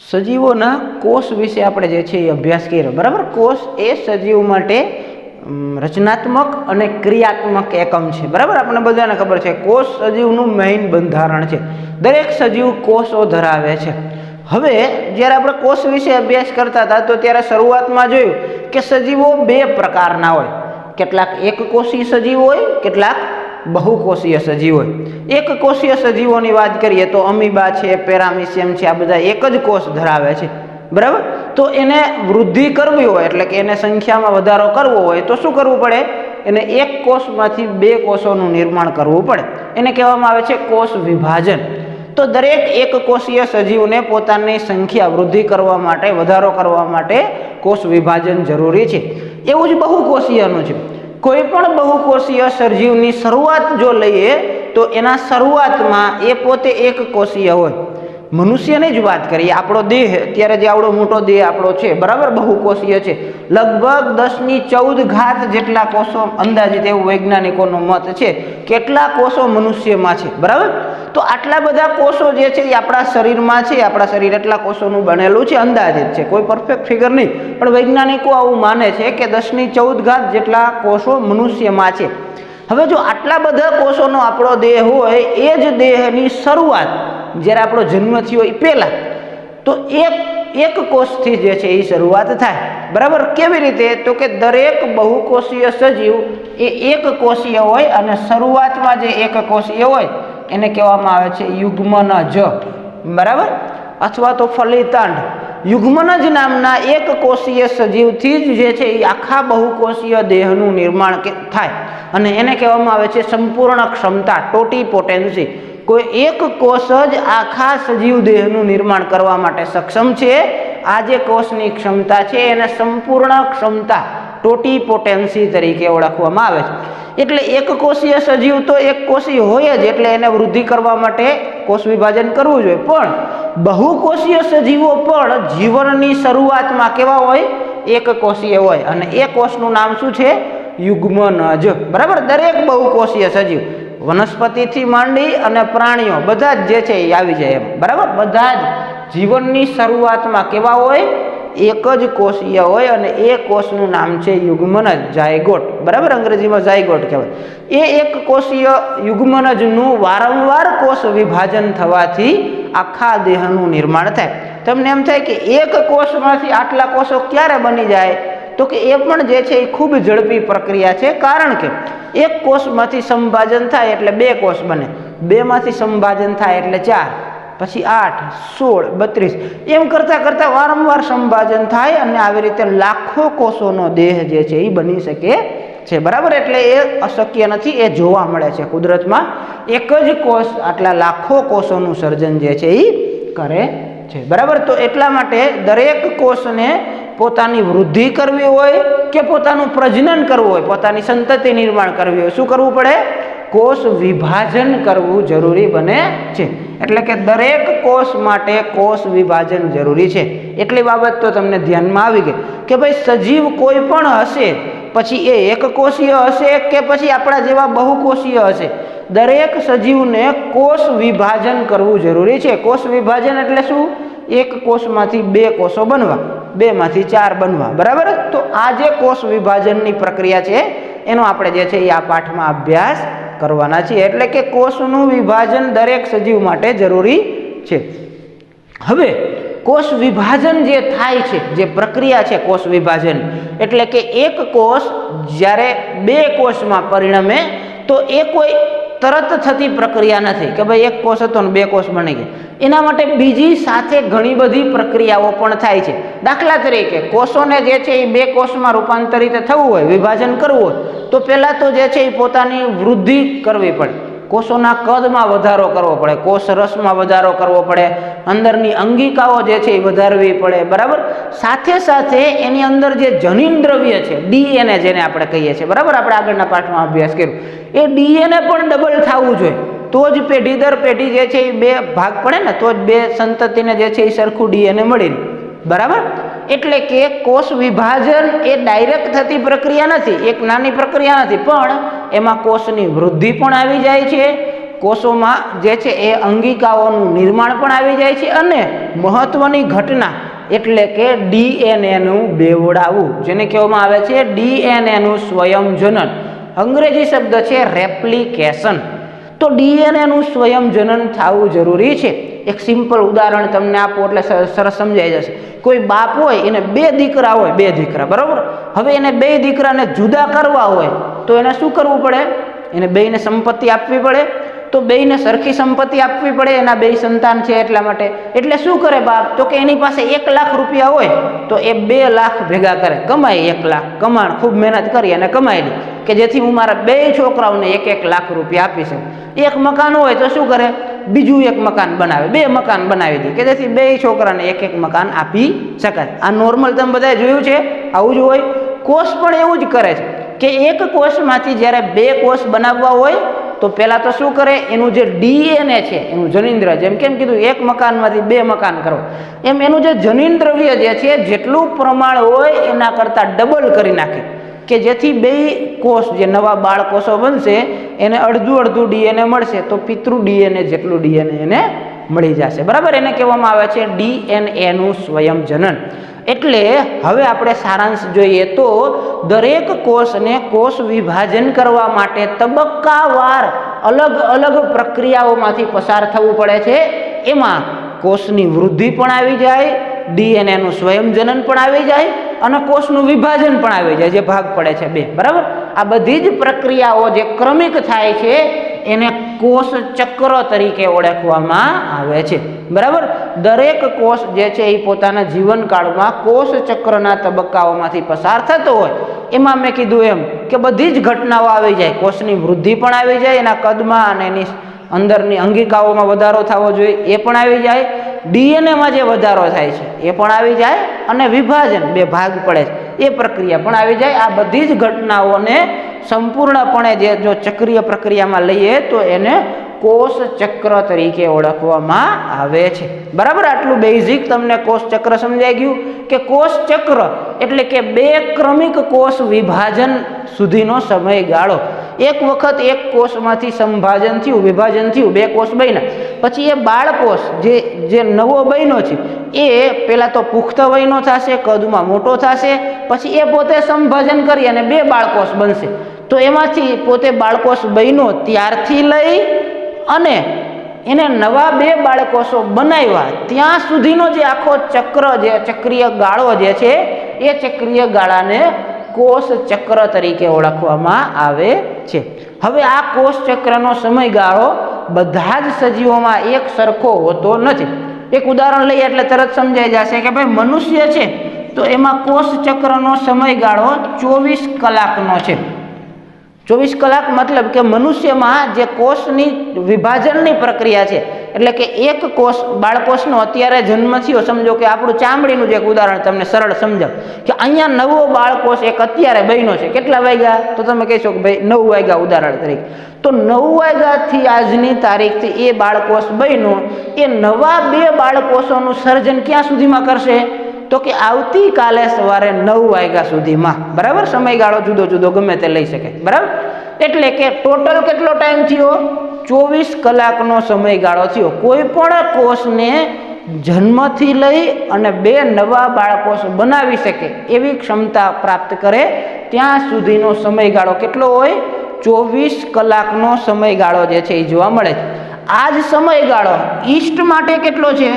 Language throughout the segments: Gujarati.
સજીવોના કોષ વિશે આપણે જે છે એ અભ્યાસ કર્યો, બરાબર. કોષ એ સજીવ માટે રચનાત્મક અને ક્રિયાત્મક એકમ છે, બરાબર. આપણને બધાને ખબર છે કોષ સજીવનું મેઇન બંધારણ છે. દરેક સજીવ કોષો ધરાવે છે. હવે જ્યારે આપણે કોષ વિશે અભ્યાસ કરતા હતા તો ત્યારે શરૂઆતમાં જોયું કે સજીવો બે પ્રકારના હોય. કેટલાક એકકોષી સજીવ હોય, કેટલાક બહુકોષીય સજીવ હોય. એકકોષીય સજીવોની વાત કરીએ તો અમીબા છે, પેરામિશિયમ છે, આ બધા એક જ કોષ ધરાવે છે, બરાબર. તો એને વૃદ્ધિ કરવી હોય એટલે કે એને સંખ્યામાં વધારો કરવો હોય તો શું કરવું પડે? એને એક કોષમાંથી બે કોષોનું નિર્માણ કરવું પડે. એને કહેવામાં આવે છે કોષ વિભાજન. તો દરેક એકકોષીય સજીવને પોતાની સંખ્યા વૃદ્ધિ કરવા માટે, વધારો કરવા માટે કોષ વિભાજન જરૂરી છે. એવું જ બહુકોષીયનું છે. કોઈ પણ બહુકોષીય સજીવની શરૂઆત જો લઈએ તો એના શરૂઆતમાં એ પોતે એકકોષીય હોય. મનુષ્યની જ વાત કરીએ, આપણો દેહ અત્યારે જે આવડો મોટો દેહ આપણો છે, બરાબર, બહુકોષીય છે. લગભગ 1014 જેટલા કોષો અંદાજિત એવું વૈજ્ઞાનિકોનો મત છે, કેટલા કોષો મનુષ્યમાં છે, બરાબર. તો આટલા બધા કોષો જે છે એ આપણા શરીરમાં છે. આપણા શરીર એટલા કોષોનું બનેલું છે, અંદાજિત છે, કોઈ પરફેક્ટ ફિગર નહીં, પણ વૈજ્ઞાનિકો આવું માને છે કે 1014 જેટલા કોષો મનુષ્યમાં છે. હવે જો આટલા બધા કોષોનો આપણો દેહ હોય, એ જ દેહની શરૂઆત જ્યારે આપણો જન્મ થયો એ પહેલાં તો એક કોષથી જે છે એ શરૂઆત થાય, બરાબર. કેવી રીતે? તો કે દરેક બહુકોષીય સજીવ એ એક કોષીય હોય અને શરૂઆતમાં જે એક કોષીય હોય એને કહેવામાં આવે છે યુગ્મનજ, બરાબર, અથવા તો ફલિતાંડ. યુગ્મનજ નામના એક કોષીય સજીવથી જ જે છે એ આખા બહુકોષીય દેહનું નિર્માણ થાય અને એને કહેવામાં આવે છે સંપૂર્ણ ક્ષમતા, ટોટીપોટેન્સી. કોઈ એક કોષ જ આખા સજીવ દેહનું નિર્માણ કરવા માટે સક્ષમ છે. આ જે કોષની ક્ષમતા છે એને સંપૂર્ણ ક્ષમતા, ટોટીપોટેન્સી તરીકે ઓળખવામાં આવે છે. એટલે એક કોષીય સજીવ તો એક કોષી હોય જ, એટલે એને વૃદ્ધિ કરવા માટે કોષ વિભાજન કરવું જોઈએ. પણ બહુકોષીય સજીવો પણ જીવનની શરૂઆતમાં કેવા હોય? એક કોષીય હોય. અને એ કોષનું નામ શું છે? યુગ્મનજ, બરાબર. દરેક બહુકોષીય સજીવ, વનસ્પતિથી માંડી અને પ્રાણીઓ બધા જ જે છે એ આવી જાય એમ, બરાબર. બધા જ જીવનની શરૂઆતમાં કેવા હોય? એક જ કોષીય હોય અને એ કોષનું નામ છે યુગ્મનજ, ઝાયગોટ, બરાબર. અંગ્રેજીમાં ઝાયગોટ કહેવાય. એ એક કોષીય યુગ્મનજનું વારંવાર કોષ વિભાજન થવાથી આખા દેહનું નિર્માણ થાય. તમને એમ થાય કે એક કોષમાંથી આટલા કોષો ક્યારે બની જાય? તો કે એ પણ જે છે એ ખૂબ ઝડપી પ્રક્રિયા છે. કારણ કે એક કોષમાંથી સંભાજન થાય એટલે બે કોષ બને, બેમાંથી સંભાજન થાય એટલે 4, પછી 8, 16, 32 એમ કરતાં કરતાં વારંવાર સંભાજન થાય અને આવી રીતે લાખો કોષોનો દેહ જે છે એ બની શકે છે, બરાબર. એટલે એ અશક્ય નથી, એ જોવા મળે છે કુદરતમાં. એક જ કોષ આટલા લાખો કોષોનું સર્જન જે છે એ કરે છે, બરાબર. તો એટલા માટે દરેક કોષને પોતાની વૃદ્ધિ કરવી હોય કે પોતાનું પ્રજનન કરવું હોય, પોતાની સંતતિ નિર્માણ કરવી હોય, શું કરવું પડે? કોષ વિભાજન કરવું જરૂરી બને છે. એટલે કે દરેક કોષ માટે કોષ વિભાજન જરૂરી છે. એટલી બાબત તો તમને ધ્યાનમાં આવી ગઈ કે ભાઈ સજીવ કોઈ પણ હશે, પછી એ એકકોષીય હશે કે પછી આપણા જેવા બહુકોષીય હશે, દરેક સજીવને કોષ વિભાજન કરવું જરૂરી છે. કોષ વિભાજન એટલે શું? એક કોષમાંથી બે કોષો બનવા, બેમાંથી 4 બનવા, બરાબર. તો આ જે કોષ વિભાજનની પ્રક્રિયા છે એનો આપણે જે છે એ આ પાઠમાં અભ્યાસ કરવાના છીએ. એટલે કે કોષનું વિભાજન દરેક સજીવ માટે જરૂરી છે. હવે કોષ વિભાજન જે થાય છે, જે પ્રક્રિયા છે કોષ વિભાજન, એટલે કે એક કોષ જ્યારે બે કોષમાં પરિણમે તો એ કોઈ તરત થતી પ્રક્રિયા નથી કે ભાઈ એક કોષ હતો ને બે કોષ બની ગયા. એના માટે બીજી સાથે ઘણી બધી પ્રક્રિયાઓ પણ થાય છે. દાખલા તરીકે કોષોને જે છે એ બે કોષમાં રૂપાંતરિત થવું હોય, વિભાજન કરવું હોય, તો પહેલાં તો જે છે એ પોતાની વૃદ્ધિ કરવી પડે. કોષોના કદમાં વધારો કરવો પડે, કોષ રસમાં વધારો કરવો પડે, અંદરની અંગિકાઓ જે છે એ વધારવી પડે, બરાબર. સાથે સાથે એની અંદર જે જનીન દ્રવ્ય છે, DNA જેને આપણે કહીએ છીએ, બરાબર, આપણે આગળના પાઠમાં અભ્યાસ કર્યો, એ DNA પણ ડબલ થવું જોઈએ. તો જ પેઢી દર પેઢી જે છે એ બે ભાગ પડે ને, તો જ બે સંતતિને જે છે એ સરખું DNA મળી રહે, બરાબર. એટલે કે કોષ વિભાજન એ ડાયરેક્ટ થતી પ્રક્રિયા નથી, એક નાની પ્રક્રિયા નથી, પણ એમાં કોષની વૃદ્ધિ પણ આવી જાય છે, કોષોમાં જે છે એ અંગિકાઓનું નિર્માણ પણ આવી જાય છે અને મહત્વની ઘટના એટલે કે ડીએનએનું બેવડાવું, જેને કહેવામાં આવે છે ડીએનએનું સ્વયંજનન. અંગ્રેજી શબ્દ છે રેપ્લિકેશન. તો ડીએનએનું સ્વયંજનન થવું જરૂરી છે. એક સિમ્પલ ઉદાહરણ તમને આપો એટલે સરસ સમજાઈ જશે. કોઈ બાપ હોય એને બે દીકરા હોય, બે દીકરા બરાબર. હવે એને બે દીકરાને જુદા કરવા હોય તો એને શું કરવું પડે? એને બેયને સંપત્તિ આપવી પડે. તો બેયને સરખી સંપત્તિ આપવી પડે, એના બે સંતાન છે એટલા માટે. એટલે શું કરે બાપ? તો કે એની પાસે 1 લાખ રૂપિયા હોય તો એ 2 લાખ ભેગા કરે, કમાય 1 લાખ, કમાણ ખૂબ મહેનત કરી અને કમાઈ લે કે જેથી હું મારા બે છોકરાઓને 1-1 લાખ રૂપિયા આપી શકું. એક મકાન હોય તો શું કરે? બીજું એક મકાન બનાવે, 2 મકાન બનાવી દે કે જેથી બે છોકરાને 1-1 મકાન આપી શકાય. આ નોર્મલ તમે બધાએ જોયું છે, આવું જ હોય. કોષ પણ એવું જ કરે છે કે એક કોષમાંથી જ્યારે 2 કોષ બનાવવા હોય તો પહેલાં તો શું કરે? એનું જે ડીએનએ છે એનું જનીન્દ્ર, જેમ કેમ કીધું એક મકાનમાંથી 2 મકાન કરો, એમ એનું જે જનીન્દ્રવ્ય જે છે જેટલું પ્રમાણ હોય એના કરતાં ડબલ કરી નાખે કે જેથી 2 કોષ જે નવા બાળકોષો બનશે એને અડધું ડીએનએ મળશે તો પિતૃ ડીએનએ જેટલું ડીએનએ એને મળી જશે બરાબર. એને કહેવામાં આવે છે ડીએનએનું સ્વયંજનન. એટલે હવે આપણે સારાંશ જોઈએ તો દરેક કોષને કોષ વિભાજન કરવા માટે તબક્કાવાર અલગ અલગ પ્રક્રિયાઓમાંથી પસાર થવું પડે છે. એમાં કોષની વૃદ્ધિ પણ આવી જાય, ડીએનએનું સ્વયંજનન પણ આવી જાય અને કોષનું વિભાજન પણ આવી જાય, જે ભાગ પડે છે 2 બરાબર. આ બધી જ પ્રક્રિયાઓ જે ક્રમિક થાય છે એને કોષ ચક્ર તરીકે ઓળખવામાં આવે છે બરાબર. દરેક કોષ જે છે એ પોતાના જીવનકાળમાં કોષ ચક્રના તબક્કાઓમાંથી પસાર થતો હોય. એમાં મેં કીધું એમ કે બધી જ ઘટનાઓ આવી જાય. કોષની વૃદ્ધિ પણ આવી જાય, એના કદમાં અને એની અંદરની અંગિકાઓમાં વધારો થવો જોઈએ એ પણ આવી જાય, ડીએનએમાં જે વધારો થાય છે એ પણ આવી જાય અને વિભાજન 2 ભાગ પડે છે એ પ્રક્રિયા પણ આવી જાય. આ બધી જ ઘટનાઓને સંપૂર્ણપણે જો ચક્રીય પ્રક્રિયામાં લઈએ તો એને કોષ ચક્ર તરીકે ઓળખવામાં આવે છે બરાબર. આટલું બેઝિક તમને કોષ ચક્ર સમજાઈ ગયું કે કોષ ચક્ર એટલે કે 2 ક્રમિક કોષ વિભાજન સુધીનો સમયગાળો. એક વખત એક કોષમાંથી સંભાજન થયું, વિભાજન થયું, 2 કોષ બન્યા, પછી એ બાળકોષ જે નવો બન્યો છે એ પહેલાં તો પુખ્ત વયનો થશે, કદમાં મોટો થશે, પછી એ પોતે સંભાજન કરી અને 2 બાળકોષ બનશે. તો એમાંથી પોતે બાળકોષ બન્યો ત્યારથી લઈ અને એને નવા 2 બાળકોષો બનાવ્યા ત્યાં સુધીનો જે આખો ચક્ર, જે ચક્રીય ગાળો જે છે એ ચક્રીય ગાળાને કોષ ચક્ર તરીકે ઓળખવામાં આવે છે. હવે આ કોષ ચક્રનો સમયગાળો બધા જ સજીવોમાં એક સરખો હોતો નથી. એક ઉદાહરણ લઈએ એટલે તરત સમજાઈ જશે કે ભાઈ મનુષ્ય છે તો એમાં કોષ ચક્રનો સમયગાળો 24 કલાકનો છે. 24 કલાક મતલબ કે મનુષ્યમાં જે કોષની વિભાજનની પ્રક્રિયા છે એટલે કે એક કોષ, બાળકોષનો અત્યારે જન્મ થયો, સમજો કે આપણું ચામડીનું જ એક ઉદાહરણ તમને સરળ સમજાવ કે અહીંયા નવો બાળકોષ એક અત્યારે બન્યો છે. કેટલા વાગ્યા? તો તમે કહેશો કે ભાઈ 9 વાગ્યા ઉદાહરણ તરીકે. તો 9 વાગ્યાથી આજની તારીખથી એ બાળકોષ બન્યો, એ નવા 2 બાળકોષોનું સર્જન ક્યાં સુધીમાં કરશે? તો કે આવતીકાલે સવારે 9 વાગ્યા સુધીમાં બરાબર. સમયગાળો જુદો જુદો ગમે તે લઈ શકે બરાબર. એટલે કે ટોટલ કેટલો ટાઈમ થયો? 24 કલાકનો સમયગાળો થયો. કોઈ પણ કોષને જન્મથી લઈ અને 2 નવા બાળકોષ બનાવી શકે એવી ક્ષમતા પ્રાપ્ત કરે ત્યાં સુધીનો સમયગાળો કેટલો હોય? 24 કલાકનો સમયગાળો જે છે એ જોવા મળે છે. આ જ સમયગાળો ઈસ્ટ માટે કેટલો છે?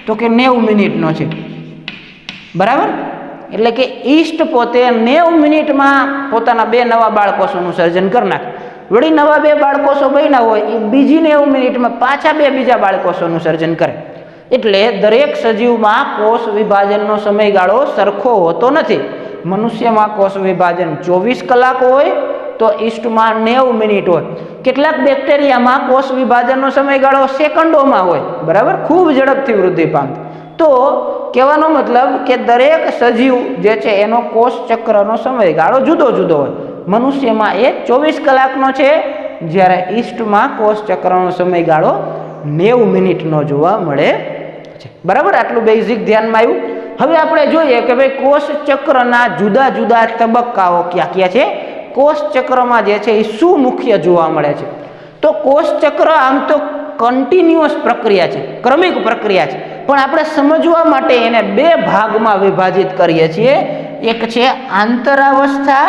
તો કે 90 મિનિટનો છે બરાબર. એટલે કે ઈસ્ટ પોતે 90 મિનિટમાં પોતાના 2 નવા બાળકોષોનું સર્જન કરી નાખે. વળી નવા 2 બાળકોષો બન્યા હોય એ બીજી 90 મિનિટમાં પાછા 2 બીજા બાળકોષોનું સર્જન કરે. એટલે દરેક સજીવમાં કોષ વિભાજનનો સમયગાળો સરખો હોતો નથી. મનુષ્યમાં કોષ વિભાજન 24 કલાક હોય તો ઈસ્ટમાં 90 મિનિટ હોય. કેટલાક બેક્ટેરિયામાં કોષ વિભાજનનો સમયગાળો સેકન્ડોમાં હોય બરાબર, ખૂબ ઝડપથી વૃદ્ધિ પામતી. તો કહેવાનો મતલબ કે દરેક સજીવ જે છે એનો કોષ ચક્રનો સમયગાળો જુદો જુદો હોય. મનુષ્યમાં એ 24 કલાકનો છે, જ્યારે ઈસ્ટમાં કોષ ચક્રનો સમયગાળો 90 મિનિટનો જોવા મળે છે બરાબર. આટલું બેઝિક ધ્યાનમાં આવ્યું. હવે આપણે જોઈએ કે ભાઈ કોષ ચક્રના જુદા જુદા તબક્કાઓ ક્યાં ક્યાં છે, કોષ ચક્રમાં જે છે એ શું મુખ્ય જોવા મળે છે. તો તો કોષ ચક્ર આમ તો કન્ટિન્યુઅસ પ્રક્રિયા છે, ક્રમિક પ્રક્રિયા છે, પણ આપણે સમજવા માટે એને બે ભાગમાં વિભાજિત કરીએ છીએ. એક છે આંતરાવસ્થા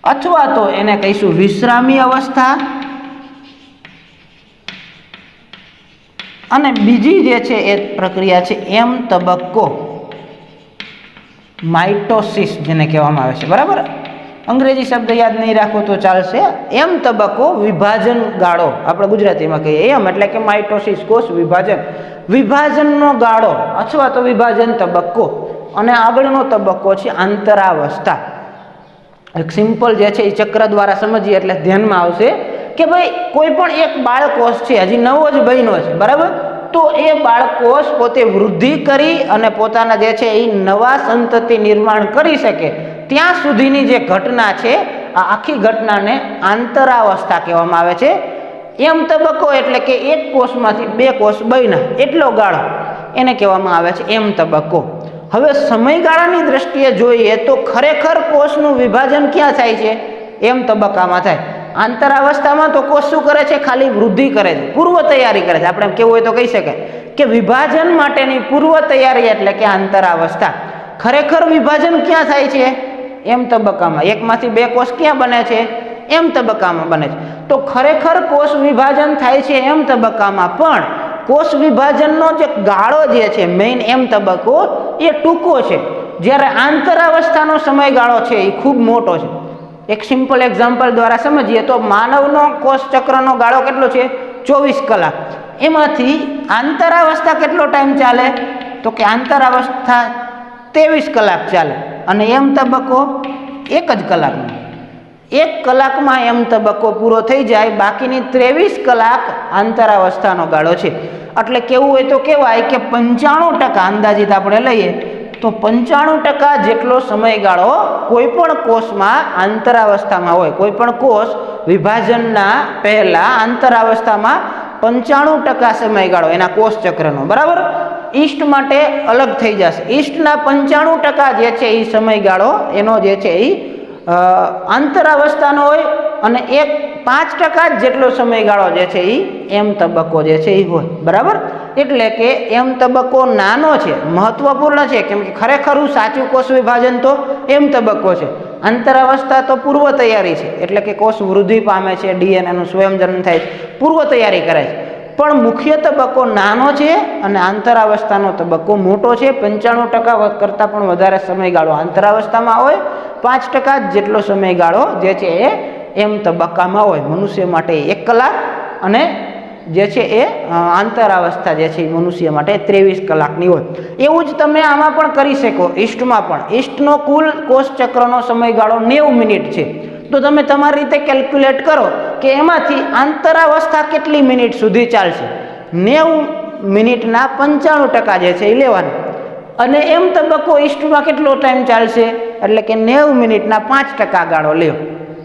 અથવા તો એને કહીશું વિશ્રામી અવસ્થા, અને બીજી જે છે એ પ્રક્રિયા છે એમ તબક્કો, માઇટોસિસ જેને કહેવામાં આવે છે. બરાબર, અંગ્રેજી શબ્દ યાદ નહીં રાખો તો ચાલશે. એમ તબક્કો, વિભાજન ગાળો, આપણે ગુજરાતીમાં કહીએ એમ એટલે કે માઇટોસિસ, કોષ વિભાજન, વિભાજનનો ગાળો અથવા તો વિભાજન તબક્કો. અને આગળનો તબક્કો છે આંતરાવસ્થા. એક સિમ્પલ જે છે એ ચક્ર દ્વારા સમજીએ એટલે ધ્યાનમાં આવશે કે ભાઈ કોઈ પણ એક બાળકોષ છે, હજી નવો જ બન્યો છે, બરાબર, તો એ બાળકોષ પોતે વૃદ્ધિ કરી અને પોતાના જે છે એ નવા સંતતિ નિર્માણ કરી શકે ત્યાં સુધીની જે ઘટના છે, આ આખી ઘટનાને આંતરાવસ્થા કહેવામાં આવે છે. એમ તબક્કો એટલે કે એક કોષમાંથી બે કોષ બન્યા એટલો ગાળો એને કહેવામાં આવે છે એમ તબક્કો. હવે સમયગાળાની દ્રષ્ટિએ જોઈએ તો ખરેખર કોષનું વિભાજન ક્યાં થાય છે? એમ તબક્કામાં થાય. આંતરાવસ્થામાં તો કોષ શું કરે છે? ખાલી વૃદ્ધિ કરે છે, પૂર્વ તૈયારી કરે છે. આપણે કેવું હોય તો કહી શકાય કે વિભાજન માટેની પૂર્વ તૈયારી એટલે કે આંતરાવસ્થા. ખરેખર વિભાજન ક્યાં થાય છે? એમ તબક્કામાં. એકમાંથી બે કોષ ક્યાં બને છે? એમ તબક્કામાં બને છે. તો ખરેખર કોષ વિભાજન થાય છે એમ તબક્કામાં, પણ કોષ વિભાજનનો જે ગાળો જે છે મેઇન એમ તબક્કો એ ટૂંકો છે, જ્યારે આંતરાવસ્થાનો સમયગાળો છે એ ખૂબ મોટો છે. એક સિમ્પલ એક્ઝામ્પલ દ્વારા સમજીએ તો માનવનો કોષ ચક્રનો ગાળો કેટલો છે? 24 કલાક. એમાંથી આંતરાવસ્થા કેટલો ટાઈમ ચાલે? તો કે આંતરાવસ્થા 23 કલાક ચાલે અને એમ તબક્કો 1 જ કલાકનો. 1 કલાકમાં એમ તબક્કો પૂરો થઈ જાય, બાકીની 23 કલાક આંતરાવસ્થાનો ગાળો છે. એટલે કેવું હોય તો કહેવાય કે 95% અંદાજિત આપણે લઈએ તો 95% જેટલો સમયગાળો કોઈ પણ કોષમાં આંતરાવસ્થામાં હોય. કોઈ પણ કોષ વિભાજનના પહેલા આંતરાવસ્થામાં 95% સમયગાળો એના કોષ ચક્રનો, બરાબર. ઈસ્ટ માટે અલગ થઈ જશે. ઈસ્ટના 95% જે છે એ સમયગાળો એનો જે છે એ આંતરાવસ્થાનો હોય અને 5% જેટલો સમયગાળો જે છે એ એમ તબક્કો જે છે એ હોય, બરાબર. એટલે કે એમ તબક્કો નાનો છે, મહત્વપૂર્ણ છે, કેમ કે ખરેખર સાચું કોષ વિભાજન તો એમ તબક્કો છે. આંતરાવસ્થા તો પૂર્વ તૈયારી છે, એટલે કે કોષ વૃદ્ધિ પામે છે, ડીએનએનું સ્વયંજનન થાય છે, પૂર્વ તૈયારી કરે છે. પણ મુખ્ય તબક્કો નાનો છે અને આંતરાવસ્થાનો તબક્કો મોટો છે. 95% કરતાં પણ વધારે સમયગાળો આંતરાવસ્થામાં હોય, 5% જેટલો સમયગાળો જે છે એ એમ તબક્કામાં હોય. મનુષ્ય માટે 1 કલાક અને જે છે એ આંતરાવસ્થા જે છે એ મનુષ્ય માટે 23 કલાકની હોય. એવું જ તમે આમાં પણ કરી શકો. ઈસ્ટમાં પણ ઈસ્ટનો કુલ કોષ ચક્રનો સમયગાળો 90 મિનિટ છે. તો તમે તમારી રીતે કેલ્ક્યુલેટ કરો કે એમાંથી આંતરાવસ્થા કેટલી મિનિટ સુધી ચાલશે. 90 મિનિટના 95% જે છે એ લેવાનું. અને એમ તબક્કો ઈસ્ટમાં કેટલો ટાઈમ ચાલશે? એટલે કે 90 મિનિટના 5% ગાળો લ્યો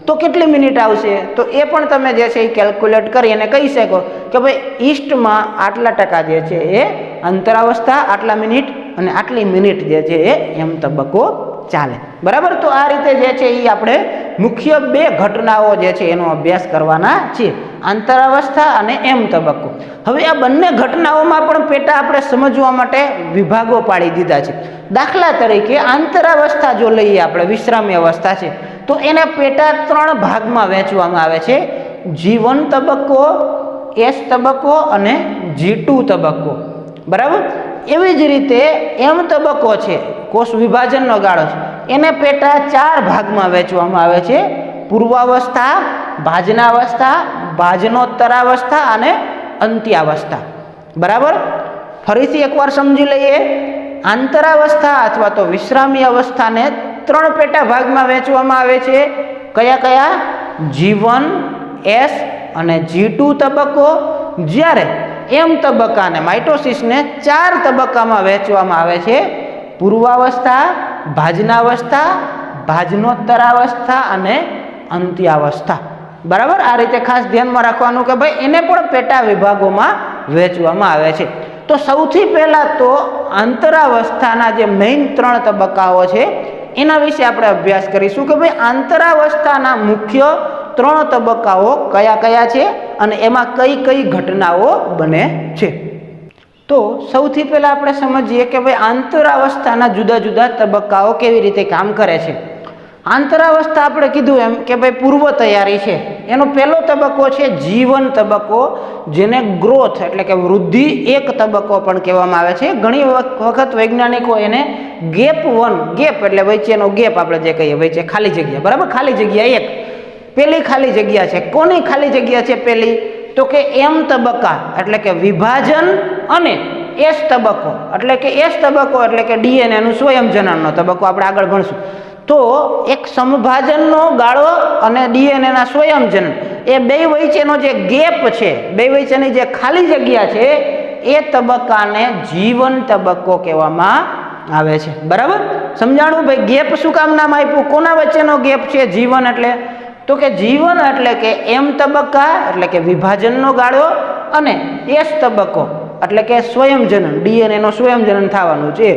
તો કેટલી મિનિટ આવશે? તો એ પણ તમે જે છે એ કેલ્ક્યુલેટ કરી અને કહી શકો કે ભાઈ ઈસ્ટમાં આટલા ટકા જે છે એ અંતરાવસ્થા, આટલા મિનિટ અને આટલી મિનિટ જે છે એ એમ તબક્કો ચાલે, બરાબર. તો આ રીતે જે છે એ આપણે મુખ્ય 2 ઘટનાઓ જે છે એનો અભ્યાસ કરવાના છીએ, આંતરાવસ્થા અને એમ તબક્કો. હવે આ બંને ઘટનાઓમાં પણ પેટા આપણે સમજવા માટે વિભાગો પાડી દીધા છે. દાખલા તરીકે આંતરાવસ્થા જો લઈએ આપણે, વિશ્રામી અવસ્થા છે, તો એને પેટા 3 ભાગમાં વહેંચવામાં આવે છે: G1 તબક્કો, S તબક્કો અને G2 તબક્કો, બરાબર. એવી જ રીતે એમ તબક્કો છે, કોષ વિભાજનનો ગાળો છે, એને પેટા 4 ભાગમાં વહેંચવામાં આવે છે: પૂર્વાવસ્થા, ભાજનાવસ્થા, ભાજનોત્તરાવસ્થા અને અંત્યાવસ્થા, બરાબર. ફરીથી એકવાર સમજી લઈએ. આંતરાવસ્થા અથવા તો વિશ્રામી અવસ્થાને 3 પેટા ભાગમાં વહેંચવામાં આવે છે. કયા કયા? G1, S અને G2 તબક્કો. જ્યારે એમ તબક્કાને, માઇટોસિસને 4 તબક્કામાં વહેંચવામાં આવે છે: પૂર્વાવસ્થા, ભાજનાવસ્થા, ભાજનોત્તરાવસ્થા અને અંત્યાવસ્થા, બરાબર. આ રીતે ખાસ ધ્યાનમાં રાખવાનું કે ભાઈ એને પણ પેટા વિભાગોમાં વહેંચવામાં આવે છે. તો સૌથી પહેલાં તો આંતરાવસ્થાના જે મેઇન 3 તબક્કાઓ છે એના વિશે આપણે અભ્યાસ કરીશું કે ભાઈ આંતરાવસ્થાના મુખ્ય 3 તબક્કાઓ કયા કયા છે અને એમાં કઈ કઈ ઘટનાઓ બને છે। તો સૌથી પહેલા આપણે સમજીએ કે ભાઈ આંતરાવસ્થાના જુદા જુદા તબક્કાઓ કેવી રીતે કામ કરે છે। આંતરાવસ્થા આપણે કીધું એમ કે ભાઈ પૂર્વ તૈયારી છે। એનો પહેલો તબક્કો છે જીવન તબક્કો, જેને ગ્રોથ એટલે કે વૃદ્ધિ એક તબક્કો પણ કહેવામાં આવે છે। ઘણી વખત વૈજ્ઞાનિકો એને ગેપ 1, ગેપ એટલે વચ્ચેનો ગેપ આપણે જે કહીએ વચ્ચે ખાલી જગ્યા, બરાબર, ખાલી જગ્યા એક, પહેલી ખાલી જગ્યા છે। કોની ખાલી જગ્યા છે પહેલી? તો કે એમ તબક્કા એટલે કે વિભાજન અને એસ તબક્કો એટલે કે એટલે કે ડીએનએ નું સ્વયંજનનનો તબક્કો આપણે આગળ ભણશું। તો એક સમભાજનનો ગાળો અને ડીએનએ ના સ્વયંજનન એ બે વચ્ચેનો જે ગેપ છે, બે વચ્ચેની જે ખાલી જગ્યા છે એ તબક્કાને જીવન તબક્કો કહેવામાં આવે છે। બરાબર, સમજાણું? ભાઈ ગેપ શું કામ નામ આપ્યું? કોના વચ્ચેનો ગેપ છે જીવન એટલે? તો કે જીવન એટલે કે એમ તબક્કા એટલે કે વિભાજનનો ગાળો અને એસ તબક્કો એટલે કે સ્વયંજનન, ડીએનએ નો સ્વયંજનન થવાનું છે,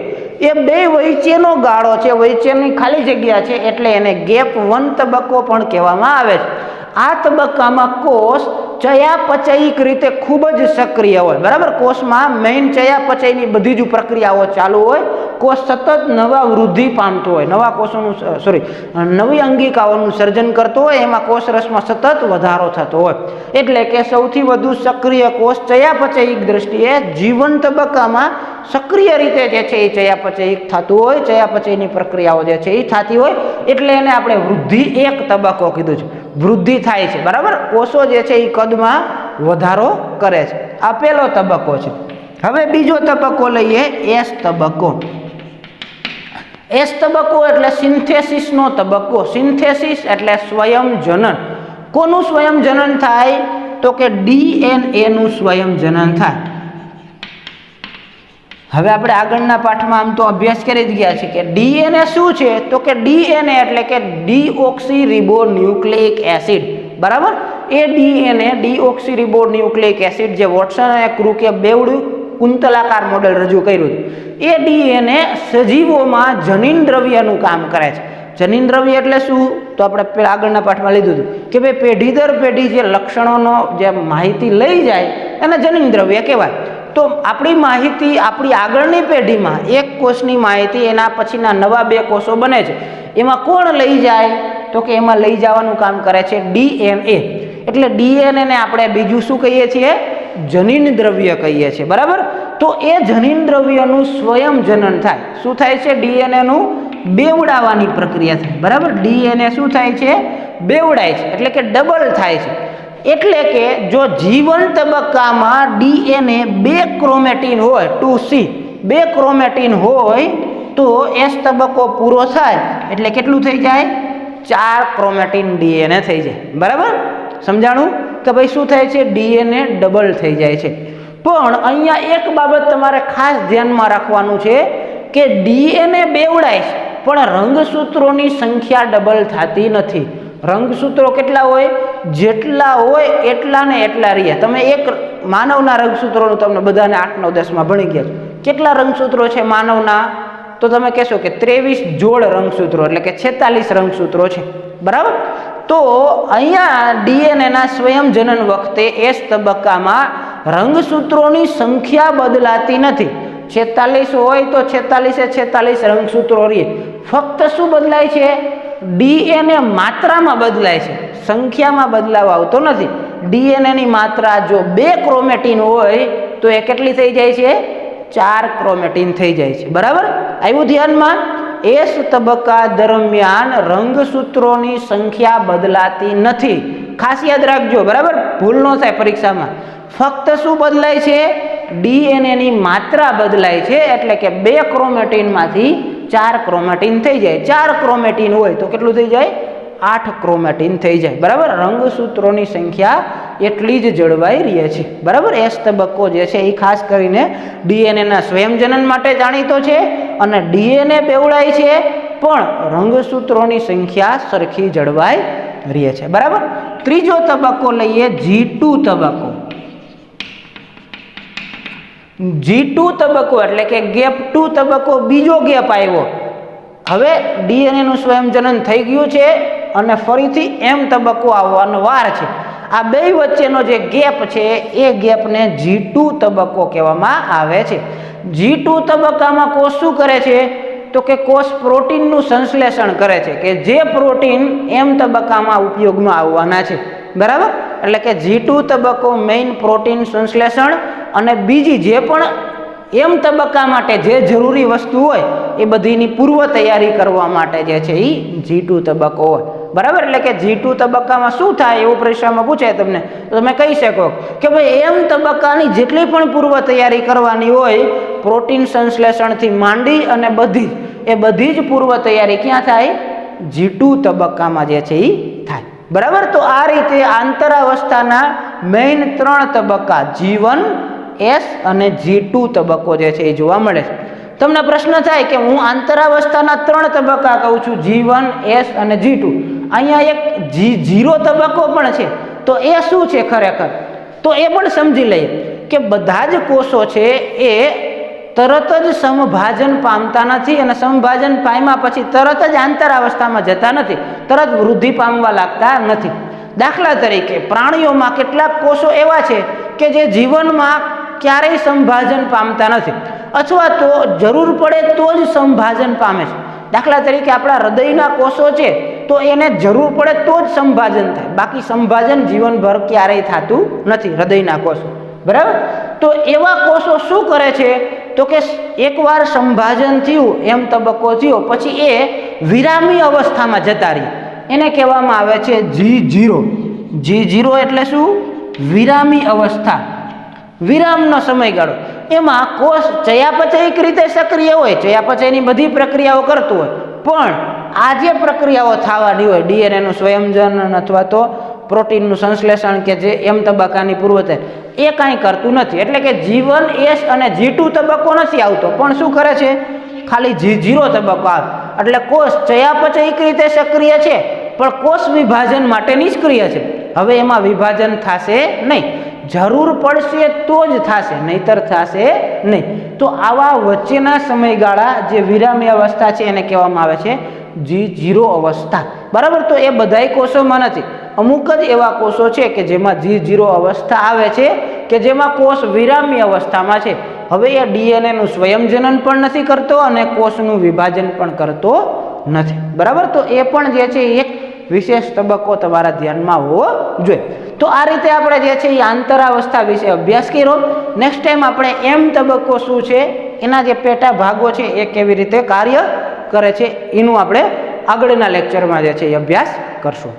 એ બે વચ્ચેનો ગાળો છે, વચ્ચેની ખાલી જગ્યા છે, એટલે એને ગેપ 1 તબક્કો પણ કહેવામાં આવે છે। આ તબક્કામાં કોષ ચયાપચયિક રીતે ખૂબ જ સક્રિય હોય। બરાબર, કોષમાં મેઇન ચયાપચયની બધી જ પ્રક્રિયાઓ ચાલુ હોય। કોષ સતત નવા વૃદ્ધિ પામતો હોય, નવા કોષોનું નવી અંગિકાઓનું સર્જન કરતો હોય, એમાં કોષ રસમાં સતત વધારો થતો હોય, એટલે કે સૌથી વધુ સક્રિય કોષ ચયાપચયિક દ્રષ્ટિએ જીવન તબક્કામાં સક્રિય રીતે જે છે એ ચયાપચયિક થતું હોય, ચયાપચયની પ્રક્રિયાઓ જે છે એ થતી હોય, એટલે એને આપણે વૃદ્ધિ એક તબક્કો કીધું છે। વૃદ્ધિ થાય છે, બરાબર, કોષો જે છે એ કદમાં વધારો કરે છે। આ પહેલો તબક્કો છે। હવે બીજો તબક્કો લઈએ, એસ તબક્કો। એસ તબક્કો એટલે સિન્થેસિસનો તબક્કો। સિન્થેસિસ એટલે સ્વયંજનન। કોનું સ્વયંજનન થાય? તો કે ડીએનએ નું સ્વયંજનન થાય। હવે આપણે આગળના પાઠમાં આમ તો અભ્યાસ કરી જ ગયા છે કે ડીએનએ શું છે? તો કે ડીએનએ એટલે કે ડીઓક્સીરિબોન્યુક્લિક એસિડ। બરાબર, એ ડીએનએ ડીઓક્સીરિબોન્યુક્લિક એસિડ જે વોટસન અને ક્રુકે બેવડું કુંતલાકાર મોડેલ રજૂ કર્યું હતું, એ ડીએનએ સજીવોમાં જનીન દ્રવ્યનું કામ કરે છે। જનીન દ્રવ્ય એટલે શું? તો આપણે પેલા આગળના પાઠમાં લીધું હતું કે ભાઈ પેઢી દર પેઢી જે લક્ષણોનો જે માહિતી લઈ જાય એને જનીન દ્રવ્ય કહેવાય। તો આપણી માહિતી આપણી આગળની પેઢીમાં એક કોષની માહિતી એના પછીના નવા 2 કોષો બને છે, એમાં કોણ લઈ જાય? તો કે એમાં લઈ જવાનું કામ કરે છે ડીએનએ। એટલે ડીએનએ ને આપણે બીજું શું કહીએ છીએ? જનીન દ્રવ્ય કહીએ છીએ। બરાબર, તો એ જનીન દ્રવ્યનું સ્વયંજનન થાય। શું થાય છે? ડીએનએ નું બેવડાવવાની પ્રક્રિયા થાય। બરાબર, ડીએનએ શું થાય છે? બેવડાય છે, એટલે કે ડબલ થાય છે। એટલે કે જો જીવન તબક્કામાં ડીએનએ 2 ક્રોમેટિન હોય, 2C 2 ક્રોમેટિન હોય, તો એસ તબક્કો પૂરો થાય એટલે કેટલું થઈ જાય? 4 ક્રોમેટિન ડીએનએ થઈ જાય। બરાબર, સમજાણું? કે ભાઈ શું થાય છે? ડીએનએ ડબલ થઈ જાય છે। પણ અહીંયા એક બાબત તમારે ખાસ ધ્યાનમાં રાખવાનું છે કે ડીએનએ બેવડાય છે પણ રંગસૂત્રોની સંખ્યા ડબલ થતી નથી। રંગસૂત્રો કેટલા હોય? જેટલા હોય એટલા ને એટલા રહે। તમે એક માનવના રંગસૂત્રોનું તમને બધાને 8, 9, 10 માં ભણી ગયા છો। કેટલા રંગસૂત્રો છે માનવના? તો તમે કહેશો કે 23 જોડ રંગસૂત્રો એટલે કે 46 રંગસૂત્રો છે। બરાબર, તો અહીંયા ડીએનએના સ્વયંજનન વખતે એસ તબક્કામાં રંગસૂત્રોની સંખ્યા બદલાતી નથી। 46 હોય તો 46 રંગસૂત્રો રહે। ફક્ત શું બદલાય છે? ડીએનએ માત્રામાં બદલાય છે, સંખ્યામાં બદલાવ આવતો નથી। ડીએનએ ની માત્રા જો 2 ક્રોમેટિન હોય તો એ કેટલી થઈ જાય છે? 4 ક્રોમેટિન થઈ જાય છે। બરાબર, આવ્યું ધ્યાનમાં? એસ તબક્કા દરમિયાન રંગસૂત્રોની સંખ્યા બદલાતી નથી। ખાસ યાદ રાખજો, બરાબર, ભૂલ ન થાય પરીક્ષામાં। ફક્ત શું બદલાય છે? ડીએનએ ની માત્રા બદલાય છે, એટલે કે 2 ક્રોમેટિનમાંથી 4 ક્રોમેટિન થઈ જાય। 4 ક્રોમેટિન હોય તો કેટલું થઈ જાય? 8 ક્રોમેટિન થઈ જાય। બરાબર, રંગસૂત્રોની સંખ્યા એટલી જ જળવાઈ રહે છે। બરાબર, એસ તબક્કો જે છે એ ખાસ કરીને ડીએનએના સ્વયંજનન માટે જાણીતો છે અને ડીએનએ બેવડાય છે પણ રંગસૂત્રોની સંખ્યા સરખી જળવાઈ રહે છે। બરાબર, ત્રીજો તબક્કો લઈએ, G2 તબક્કો। G2 તબક્કો એટલે કે ગેપ 2 તબક્કો, બીજો ગેપ આવ્યો। હવે ડીએનએનું સ્વયંજનન થઈ ગયું છે અને ફરીથી એમ તબક્કો આવવાનો વાર છે. આ બે વચ્ચેનો જે ગેપ છે એ ગેપને G2 તબક્કો કહેવામાં આવે છે. G2 તબક્કામાં કોષ શું કરે છે તો કે કોષ પ્રોટીનનું સંશ્લેષણ કરે છે કે જે પ્રોટીન એમ તબક્કામાં ઉપયોગમાં આવવાના છે. બરાબર, એટલે કે G2 તબક્કો મેઇન પ્રોટીન સંશ્લેષણ અને બીજી જે પણ એમ તબક્કા માટે જે જરૂરી વસ્તુ હોય એ બધીની પૂર્વ તૈયારી કરવા માટે જે છે એ G2 તબક્કો હોય. બરાબર, એટલે કે G2 તબક્કામાં શું થાય એવું પરીક્ષામાં પૂછાય તમને તો તમે કહી શકો કે ભાઈ એમ તબક્કાની જેટલી પણ પૂર્વ તૈયારી કરવાની હોય પ્રોટીન સંશ્લેષણથી માંડી અને બધી જ પૂર્વ તૈયારી ક્યાં થાય? G2 તબક્કામાં જે છે એ થાય. બરાબર, તો આ રીતે આંતરાવસ્થાના મેઇન 3 તબક્કા G1, S અને G2 તબક્કો જે છે એ જોવા મળે છે. તમને પ્રશ્ન થાય કે હું આંતરાવસ્થાના 3 તબક્કા કહું છું, G1, S અને G2. અહીંયા એક G0 તબક્કો પણ છે, તો એ શું છે ખરેખર? તો એ પણ સમજી લઈએ કે બધા જ કોષો છે એ તરત જ સમભાજન પામતા નથી અને સમભાજન પામ્યા પછી તરત જ આંતરાવસ્થામાં જતા નથી, તરત વૃદ્ધિ પામવા લાગતા નથી. દાખલા તરીકે પ્રાણીઓમાં કેટલાક કોષો એવા છે કે જે જીવનમાં ક્યારેય સમભાજન પામતા નથી અથવા તો જરૂર પડે તો જ સમભાજન પામે છે. દાખલા તરીકે આપણા હૃદયના કોષો છે તો એને જરૂર પડે તો જ સમભાજન થાય, બાકી સમભાજન જીવનભર ક્યારેય થતું નથી હૃદયના કોષો. બરાબર, તો એવા કોષો શું કરે છે તો કે એકવાર સંભાજન થયું એમ તબક્કો થયો પછી એ વિરામી અવસ્થામાં જતા રહે, એને કહેવામાં આવે છે G0. G0 એટલે શું? વિરામી અવસ્થા, વિરામનો સમયગાળો. એમાં કોષ ચયાપચયિક રીતે સક્રિય હોય, ચયાપચયની બધી પ્રક્રિયાઓ કરતું હોય, પણ આ જે પ્રક્રિયાઓ થવાની હોય ડીએનએનું સ્વયંજનન અથવા તો પ્રોટીનનું સંશ્લેષણ કે જે એમ તબક્કાની પૂર્વતા એ કાંઈ કરતું નથી. એટલે કે G1, S અને G2 તબક્કો નથી આવતો, પણ શું કરે છે? ખાલી G0 તબક્કો આવે. એટલે કોષ ચયાપચયિક રીતે સક્રિય છે પણ કોષ વિભાજન માટે નિષ્ક્રિય છે. હવે એમાં વિભાજન થશે નહીં, જરૂર પડશે તો જ થશે, નહીતર થશે નહીં. તો આવા વચ્ચેના સમયગાળા જે વિરામી અવસ્થા છે એને કહેવામાં આવે છે G0 અવસ્થા. બરાબર, તો એ બધાય કોષોમાં નથી, અમુક જ એવા કોષો છે કે જેમાં G0 અવસ્થા આવે છે કે જેમાં કોષ વિરામી અવસ્થામાં છે. હવે એ ડીએનએનું સ્વયંજનન પણ નથી કરતો અને કોષનું વિભાજન પણ કરતો નથી. બરાબર, તો એ પણ જે છે એક વિશેષ તબક્કો તમારા ધ્યાનમાં હોવો જોઈએ. તો આ રીતે આપણે જે છે એ આંતરાવસ્થા વિશે અભ્યાસ કર્યો. નેક્સ્ટ ટાઈમ આપણે એમ તબક્કો શું છે, એના જે પેટા ભાગો છે એ કેવી રીતે કાર્ય કરે છે એનું આપણે આગળના લેક્ચરમાં જે છે એ અભ્યાસ કરશું.